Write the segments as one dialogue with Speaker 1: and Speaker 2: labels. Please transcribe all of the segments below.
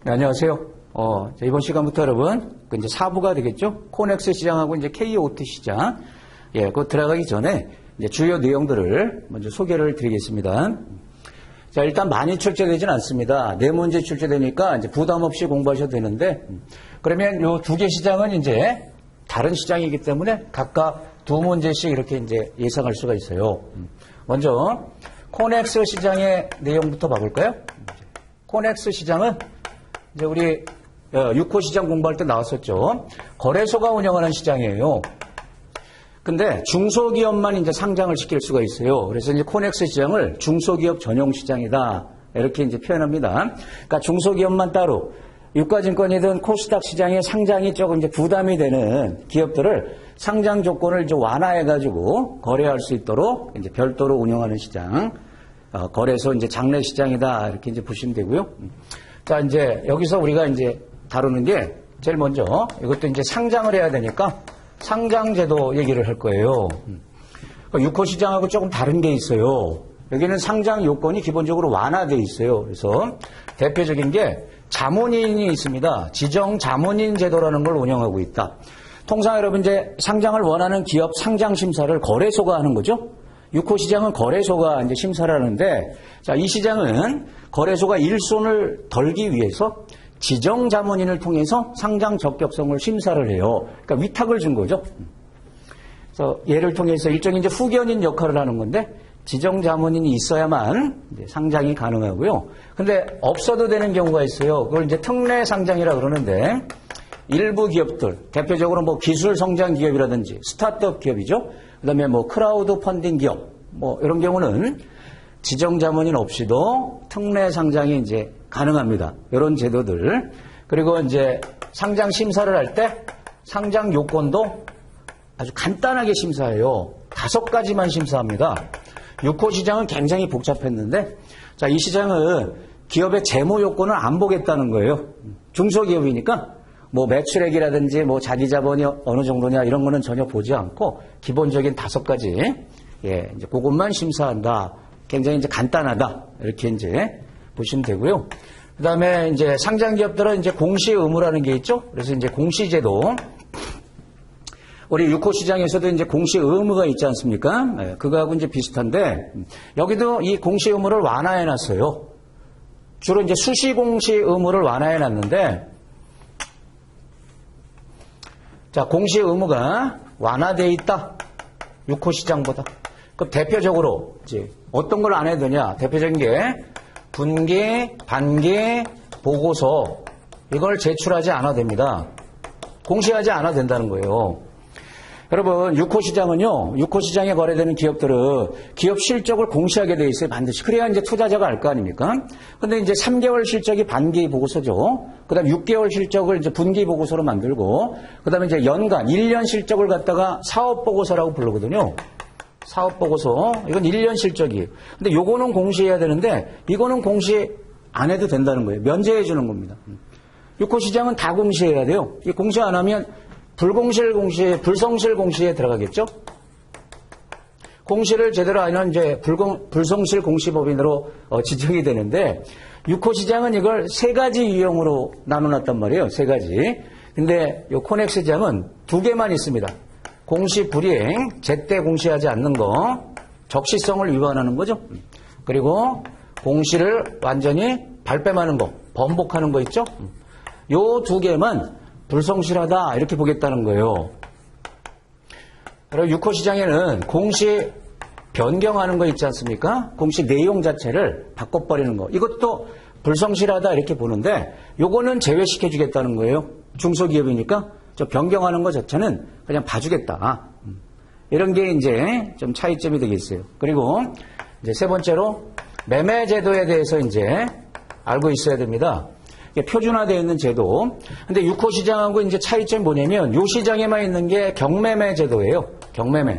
Speaker 1: 네, 안녕하세요. 이번 시간부터 여러분, 이제 4부가 되겠죠? 코넥스 시장하고 이제 KOT 시장. 예, 그거 들어가기 전에 이제 주요 내용들을 먼저 소개를 드리겠습니다. 자, 일단 많이 출제되진 않습니다. 4문제 출제되니까 이제 부담 없이 공부하셔도 되는데, 그러면 요 2개 시장은 이제 다른 시장이기 때문에 각각 2문제씩 이렇게 이제 예상할 수가 있어요. 먼저, 코넥스 시장의 내용부터 봐볼까요? 코넥스 시장은 이제 우리 6호 시장 공부할 때 나왔었죠. 거래소가 운영하는 시장이에요. 근데 중소기업만 이제 상장을 시킬 수가 있어요. 그래서 이제 코넥스 시장을 중소기업 전용 시장이다. 이렇게 이제 표현합니다. 그러니까 중소기업만 따로 유가증권이든 코스닥 시장에 상장이 조금 이제 부담이 되는 기업들을 상장 조건을 이제 완화해가지고 거래할 수 있도록 이제 별도로 운영하는 시장. 거래소 이제 장내 시장이다. 이렇게 이제 보시면 되고요. 자, 이제 여기서 우리가 이제 다루는 게 제일 먼저 이것도 이제 상장을 해야 되니까 상장제도 얘기를 할 거예요. 6호 시장하고 조금 다른 게 있어요. 여기는 상장 요건이 기본적으로 완화되어 있어요. 그래서 대표적인 게 자문인이 있습니다. 지정 자문인 제도라는 걸 운영하고 있다. 통상 여러분 이제 상장을 원하는 기업 상장 심사를 거래소가 하는 거죠. 6호 시장은 거래소가 이제 심사를 하는데, 자, 이 시장은 거래소가 일손을 덜기 위해서 지정 자문인을 통해서 상장 적격성을 심사를 해요. 그러니까 위탁을 준 거죠. 그래서 얘를 통해서 일종의 이제 후견인 역할을 하는 건데, 지정 자문인이 있어야만 이제 상장이 가능하고요. 근데 없어도 되는 경우가 있어요. 그걸 이제 특례 상장이라 그러는데, 일부 기업들, 대표적으로 뭐 기술 성장 기업이라든지 스타트업 기업이죠. 그다음에 뭐 크라우드 펀딩 기업, 뭐 이런 경우는 지정 자문인 없이도 특례 상장이 이제 가능합니다. 이런 제도들. 그리고 이제 상장 심사를 할 때 상장 요건도 아주 간단하게 심사해요. 5가지만 심사합니다. 6호 시장은 굉장히 복잡했는데, 자, 이 시장은 기업의 재무 요건을 안 보겠다는 거예요. 중소기업이니까 뭐 매출액이라든지 뭐 자기 자본이 어느 정도냐 이런 거는 전혀 보지 않고 기본적인 5가지, 예, 이제 그것만 심사한다. 굉장히 이제 간단하다. 이렇게 이제 보시면 되고요. 그 다음에 이제 상장 기업들은 이제 공시 의무라는 게 있죠. 그래서 이제 공시제도. 우리 6호 시장에서도 이제 공시 의무가 있지 않습니까? 예, 그거하고 이제 비슷한데, 여기도 이 공시 의무를 완화해 놨어요. 주로 이제 수시 공시 의무를 완화해 놨는데, 자, 공시 의무가 완화되어 있다. 6호 시장보다. 그럼 대표적으로 이제 어떤 걸 안 해도 되냐? 대표적인 게 분기, 반기, 보고서 이걸 제출하지 않아도 됩니다. 공시하지 않아도 된다는 거예요. 여러분, 6호 시장은요, 6호 시장에 거래되는 기업들은 기업 실적을 공시하게 돼 있어요, 반드시. 그래야 이제 투자자가 알 거 아닙니까? 근데 이제 3개월 실적이 반기 보고서죠. 그 다음에 6개월 실적을 이제 분기 보고서로 만들고, 그 다음에 이제 연간, 1년 실적을 갖다가 사업 보고서라고 부르거든요. 사업 보고서. 이건 1년 실적이에요. 근데 요거는 공시해야 되는데, 이거는 공시 안 해도 된다는 거예요. 면제해 주는 겁니다. 6호 시장은 다 공시해야 돼요. 이 공시 안 하면 불공실 공시, 불성실 공시에 들어가겠죠? 공시를 제대로 하면 이제 불성실 공시법인으로 지정이 되는데, 6호 시장은 이걸 3가지 유형으로 나눠놨단 말이에요. 3가지. 근데 요 코넥스 시장은 2개만 있습니다. 공시 불이행, 제때 공시하지 않는 거, 적시성을 위반하는 거죠. 그리고 공시를 완전히 발뺌하는 거, 번복하는 거 있죠? 요 2개만 불성실하다 이렇게 보겠다는 거예요. 그리고 6호 시장에는 공시 변경하는 거 있지 않습니까? 공시 내용 자체를 바꿔버리는 거. 이것도 불성실하다 이렇게 보는데 요거는 제외시켜 주겠다는 거예요. 중소기업이니까 저 변경하는 거 자체는 그냥 봐주겠다. 이런 게 이제 좀 차이점이 되겠어요. 그리고 이제 3번째로 매매 제도에 대해서 이제 알고 있어야 됩니다. 표준화되어 있는 제도. 근데 6호 시장하고 이제 차이점이 뭐냐면, 요 시장에만 있는 게 경매매 제도예요. 경매매.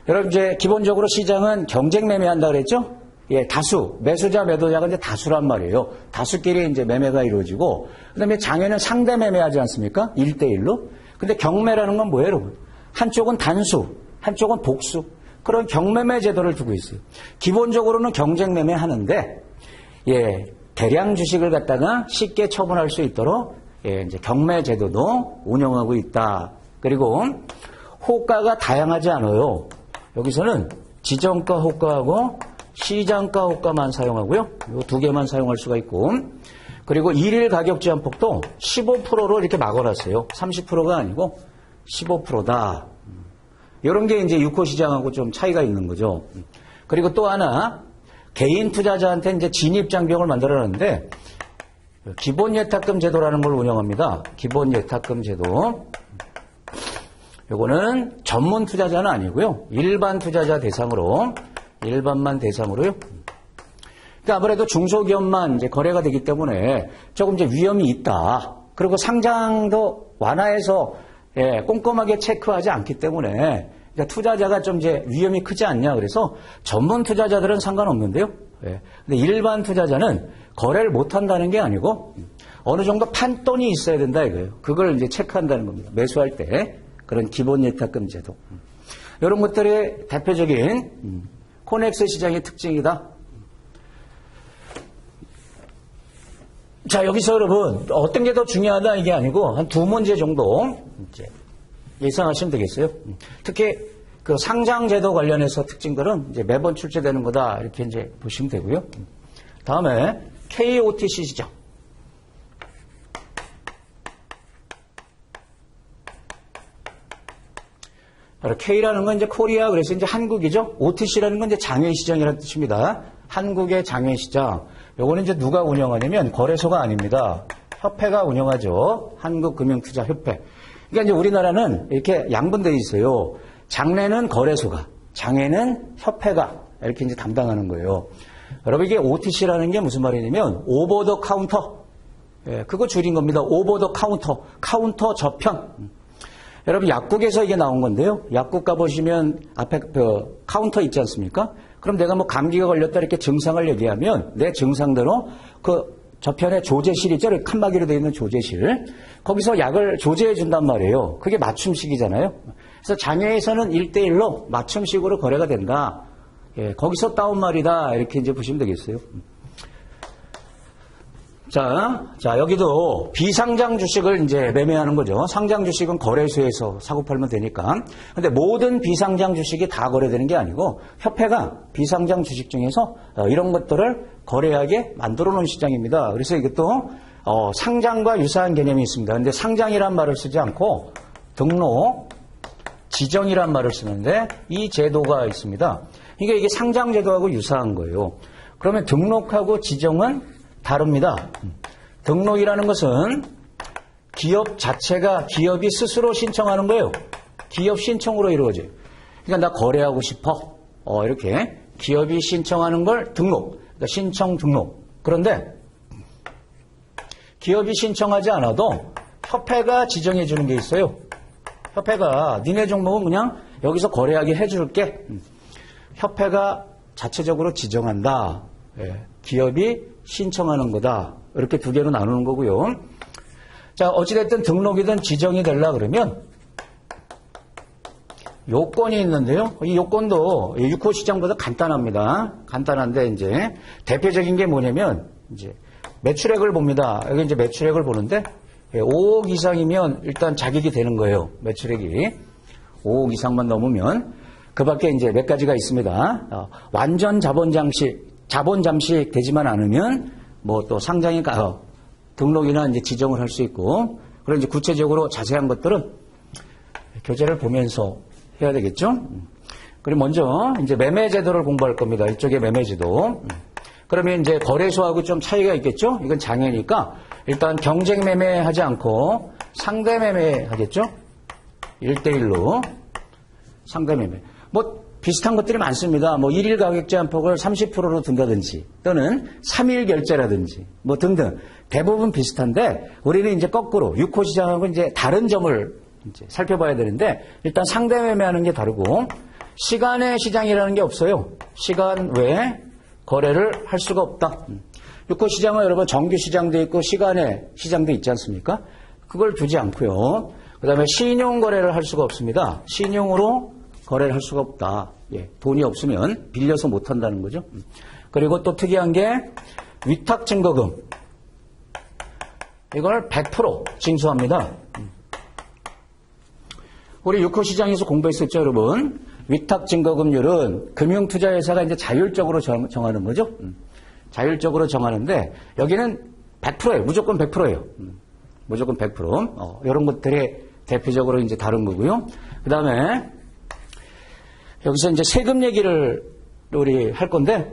Speaker 1: 여러분 이제 기본적으로 시장은 경쟁 매매한다 그랬죠? 예, 다수. 매수자, 매도자가 이제 다수란 말이에요. 다수끼리 이제 매매가 이루어지고, 그 다음에 장에는 상대 매매하지 않습니까? 1대1로. 근데 경매라는 건 뭐예요, 여러분? 한쪽은 단수, 한쪽은 복수. 그런 경매매 제도를 두고 있어요. 기본적으로는 경쟁 매매 하는데, 예, 대량 주식을 갖다가 쉽게 처분할 수 있도록 이제 경매 제도도 운영하고 있다. 그리고 호가가 다양하지 않아요. 여기서는 지정가 호가하고 시장가 호가만 사용하고요. 이 두 개만 사용할 수가 있고, 그리고 일일 가격 제한폭도 15%로 이렇게 막아놨어요. 30%가 아니고 15%다. 이런 게 이제 유코 시장하고 좀 차이가 있는 거죠. 그리고 또 하나, 개인 투자자한테 이제 진입 장벽을 만들어놨는데, 기본 예탁금 제도라는 걸 운영합니다. 기본 예탁금 제도. 요거는 전문 투자자는 아니고요. 일반 투자자 대상으로, 일반만 대상으로요. 그러니까 아무래도 중소기업만 이제 거래가 되기 때문에 조금 이제 위험이 있다. 그리고 상장도 완화해서 꼼꼼하게 체크하지 않기 때문에 그러니까 투자자가 좀 이제 위험이 크지 않냐. 그래서 전문 투자자들은 상관없는데요. 근데 일반 투자자는 거래를 못 한다는 게 아니고 어느 정도 판돈이 있어야 된다 이거예요. 그걸 이제 체크한다는 겁니다. 매수할 때 그런 기본 예탁금 제도. 이런 것들이 대표적인 코넥스 시장의 특징이다. 자, 여기서 여러분 어떤 게 더 중요하다 이게 아니고 한 두 문제 정도 이제 예상하시면 되겠어요. 특히 그 상장 제도 관련해서 특징들은 이제 매번 출제되는 거다 이렇게 이제 보시면 되고요. 다음에 KOTC 시장. K라는 건 이제 코리아, 그래서 이제 한국이죠. OTC라는 건 이제 장외 시장이라는 뜻입니다. 한국의 장외 시장. 요거는 이제 누가 운영하냐면 거래소가 아닙니다. 협회가 운영하죠. 한국금융투자협회. 그러니까 이제 우리나라는 이렇게 양분되어 있어요. 장내는 거래소가, 장외는 협회가 이렇게 이제 담당하는 거예요. 여러분 이게 OTC라는 게 무슨 말이냐면 오버 더 카운터. 그거 줄인 겁니다. 오버 더 카운터. 카운터 저편. 여러분 약국에서 이게 나온 건데요. 약국 가보시면 앞에 그 카운터 있지 않습니까? 그럼 내가 뭐 감기가 걸렸다 이렇게 증상을 얘기하면 내 증상대로 그 저편에 조제실 있죠? 칸막이로 되어 있는 조제실. 거기서 약을 조제해 준단 말이에요. 그게 맞춤식이잖아요. 그래서 장외에서는 1대1로 맞춤식으로 거래가 된다. 거기서 따온 말이다. 이렇게 이제 보시면 되겠어요. 자, 여기도 비상장 주식을 이제 매매하는 거죠. 상장 주식은 거래소에서 사고 팔면 되니까. 근데 모든 비상장 주식이 다 거래되는 게 아니고 협회가 비상장 주식 중에서 이런 것들을 거래하게 만들어 놓은 시장입니다. 그래서 이것도 상장과 유사한 개념이 있습니다. 근데 상장이란 말을 쓰지 않고 등록, 지정이란 말을 쓰는데 이 제도가 있습니다. 이게 상장 제도하고 유사한 거예요. 그러면 등록하고 지정은 다릅니다. 등록이라는 것은 기업 자체가 기업이 스스로 신청하는 거예요. 기업 신청으로 이루어져요. 그러니까 나 거래하고 싶어. 이렇게 기업이 신청하는 걸 등록. 그러니까 신청 등록. 그런데 기업이 신청하지 않아도 협회가 지정해 주는 게 있어요. 협회가 니네 종목은 그냥 여기서 거래하게 해줄게. 협회가 자체적으로 지정한다. 기업이 신청하는 거다. 이렇게 두 개로 나누는 거고요. 자, 어찌됐든 등록이든 지정이 되려 그러면 요건이 있는데요. 이 요건도 유코 시장보다 간단합니다. 간단한데 이제 대표적인 게 뭐냐면 이제 매출액을 봅니다. 여기 이제 매출액을 보는데 5억 이상이면 일단 자격이 되는 거예요. 매출액이 5억 이상만 넘으면 그 밖에 이제 몇 가지가 있습니다. 완전 자본 잠식 되지만 않으면 뭐 또 상장이 등록이나 이제 지정을 할 수 있고, 그런 이제 구체적으로 자세한 것들은 교재를 보면서 해야 되겠죠. 그리고 먼저 이제 매매 제도를 공부할 겁니다. 이쪽에 매매 제도. 그러면 이제 거래소하고 좀 차이가 있겠죠. 이건 장외니까 일단 경쟁 매매하지 않고 상대 매매 하겠죠. 1대1로 상대 매매. 뭐 비슷한 것들이 많습니다. 뭐 1일 가격 제한폭을 30%로 둔다든지 또는 3일 결제라든지 뭐 등등 대부분 비슷한데 우리는 이제 거꾸로 유코 시장하고 이제 다른 점을 이제 살펴봐야 되는데 일단 상대 매매하는 게 다르고 시간의 시장이라는 게 없어요. 시간 외에 거래를 할 수가 없다. 유코 시장은 여러분 정규 시장도 있고 시간의 시장도 있지 않습니까? 그걸 두지 않고요. 그다음에 신용 거래를 할 수가 없습니다. 신용으로 거래를 할 수가 없다. 돈이 없으면 빌려서 못 한다는 거죠. 그리고 또 특이한 게 위탁 증거금. 이걸 100% 징수합니다. 우리 6호 시장에서 공부했었죠, 여러분. 위탁 증거금률은 금융투자회사가 이제 자율적으로 정하는 거죠. 자율적으로 정하는데 여기는 100%예요. 무조건 100%예요. 무조건 100%. 이런 것들이 대표적으로 이제 다른 거고요. 그 다음에 여기서 이제 세금 얘기를 우리 할 건데,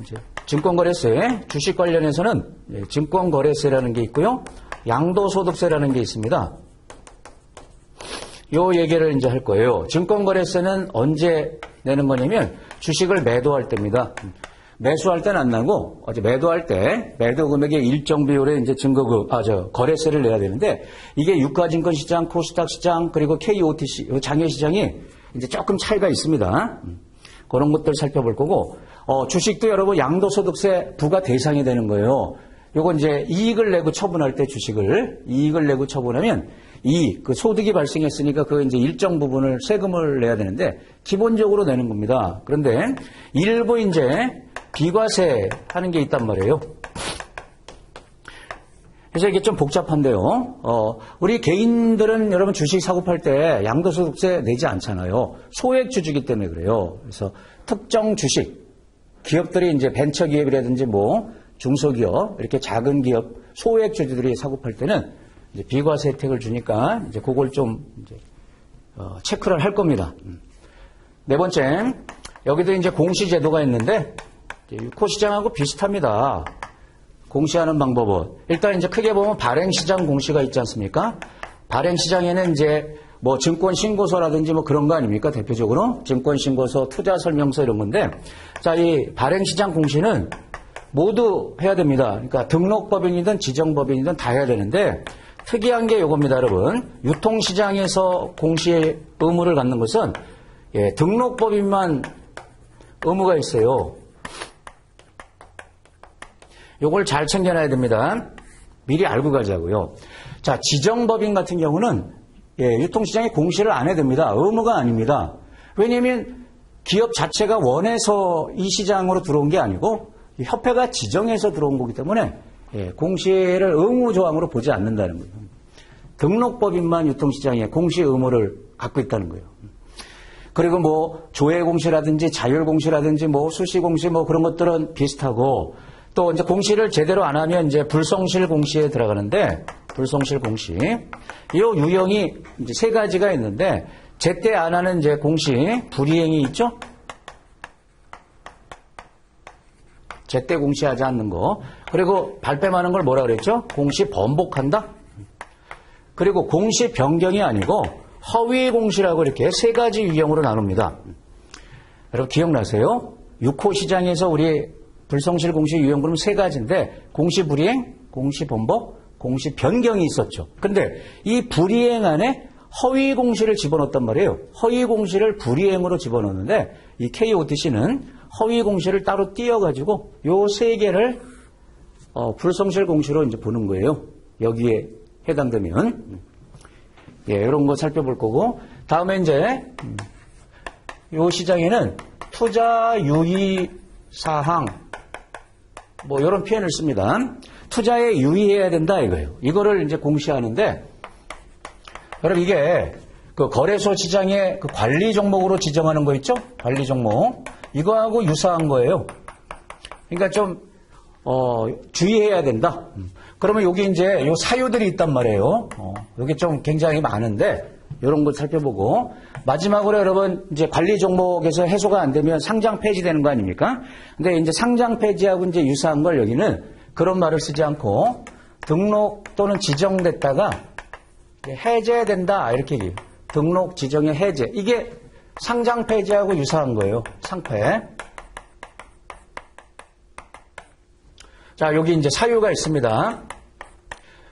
Speaker 1: 이제 증권거래세, 주식 관련해서는 증권거래세라는 게 있고요. 양도소득세라는 게 있습니다. 요 얘기를 이제 할 거예요. 증권거래세는 언제 내는 거냐면 주식을 매도할 때입니다. 매수할 때는 안 나고 어제 매도할 때 매도 금액의 일정 비율의 이제 거래세를 내야 되는데 이게 유가증권시장, 코스닥 시장 그리고 KOTC 장외 시장이 이제 조금 차이가 있습니다. 그런 것들 살펴볼 거고 주식도 여러분 양도소득세 부과 대상이 되는 거예요. 요거 이제 이익을 내고 처분할 때 이익을 내고 처분하면 그 소득이 발생했으니까 그 이제 일정 부분을 세금을 내야 되는데 기본적으로 내는 겁니다. 그런데 일부 이제 비과세 하는 게 있단 말이에요. 그래서 이게 좀 복잡한데요. 우리 개인들은 여러분 주식 사고 팔 때 양도소득세 내지 않잖아요. 소액주주기 때문에 그래요. 그래서 특정 주식, 기업들이 이제 벤처기업이라든지 뭐 중소기업, 이렇게 작은 기업, 소액주주들이 사고 팔 때는 이제 비과세 혜택을 주니까 이제 그걸 좀 이제 체크를 할 겁니다. 네 번째, 여기도 이제 공시제도가 있는데, 유코시장하고 비슷합니다. 공시하는 방법은. 일단 이제 크게 보면 발행시장 공시가 있지 않습니까? 발행시장에는 이제 뭐 증권신고서라든지 뭐 그런 거 아닙니까? 대표적으로. 증권신고서, 투자설명서 이런 건데, 자, 이 발행시장 공시는 모두 해야 됩니다. 그러니까 등록법인이든 지정법인이든 다 해야 되는데, 특이한 게 이겁니다, 여러분. 유통시장에서 공시 의무를 갖는 것은, 등록법인만 의무가 있어요. 요걸 잘 챙겨놔야 됩니다. 미리 알고 가자고요. 자, 지정법인 같은 경우는 유통시장에 공시를 안 해야 됩니다. 의무가 아닙니다. 왜냐하면 기업 자체가 원해서 이 시장으로 들어온 게 아니고 협회가 지정해서 들어온 거기 때문에 공시를 의무 조항으로 보지 않는다는 거예요. 등록법인만 유통시장에 공시 의무를 갖고 있다는 거예요. 그리고 뭐 조회공시라든지 자율공시라든지 뭐 수시공시 뭐 그런 것들은 비슷하고 또 이제 공시를 제대로 안 하면 이제 불성실 공시에 들어가는데 불성실 공시 이 유형이 이제 세 가지가 있는데 제때 안 하는 이제 공시 불이행이 있죠. 제때 공시하지 않는 거 그리고 발뺌하는 걸 뭐라 그랬죠? 공시 번복한다. 그리고 공시 변경이 아니고 허위 공시라고 이렇게 세 가지 유형으로 나눕니다. 여러분 기억나세요? 6호 시장에서 우리 불성실 공시 유형 그러면 세 가지인데 공시 불이행, 공시 번복, 공시 변경이 있었죠. 근데 이 불이행 안에 허위 공시를 집어넣었단 말이에요. 허위 공시를 불이행으로 집어넣는데 이 KOTC는 허위 공시를 따로 띄어가지고 요 세 개를 불성실 공시로 이제 보는 거예요. 여기에 해당되면 이런 거 살펴볼 거고 다음에 이제 요 시장에는 투자 유의 사항 뭐 이런 표현을 씁니다. 투자에 유의해야 된다 이거예요. 이거를 이제 공시하는데 여러분 이게 그 거래소 시장의 그 관리 종목으로 지정하는 거 있죠? 관리 종목 이거하고 유사한 거예요. 그러니까 좀 주의해야 된다. 그러면 여기 이제 요 사유들이 있단 말이에요. 여기 좀 굉장히 많은데 이런 걸 살펴보고 마지막으로 여러분 이제 관리 종목에서 해소가 안 되면 상장 폐지되는 거 아닙니까? 근데 이제 상장 폐지하고 이제 유사한 걸 여기는 그런 말을 쓰지 않고 등록 또는 지정됐다가 해제된다 이렇게 얘기해요. 등록 지정의 해제 이게 상장 폐지하고 유사한 거예요. 상폐. 자, 여기 이제 사유가 있습니다.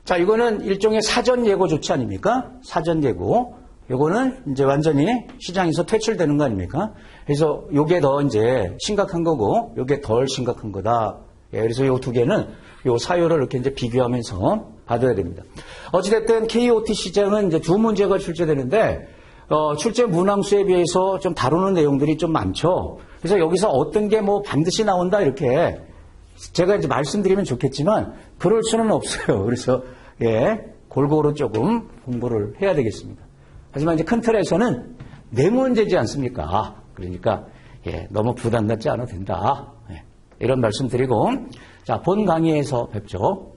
Speaker 1: 자, 이거는 일종의 사전 예고 조치 아닙니까? 사전 예고. 요거는 이제 완전히 시장에서 퇴출되는 거 아닙니까? 그래서 요게 더 이제 심각한 거고, 요게 덜 심각한 거다. 그래서 요 두 개는 요 사유를 이렇게 이제 비교하면서 봐둬야 됩니다. 어찌됐든 KOT 시장은 이제 두 문제가 출제되는데, 출제 문항수에 비해서 좀 다루는 내용들이 좀 많죠. 그래서 여기서 어떤 게 뭐 반드시 나온다 이렇게 제가 이제 말씀드리면 좋겠지만 그럴 수는 없어요. 그래서 골고루 조금 공부를 해야 되겠습니다. 하지만 이제 큰 틀에서는 내 문제지 않습니까? 그러니까 너무 부담 갖지 않아도 된다. 이런 말씀 드리고 자, 본 강의에서 뵙죠.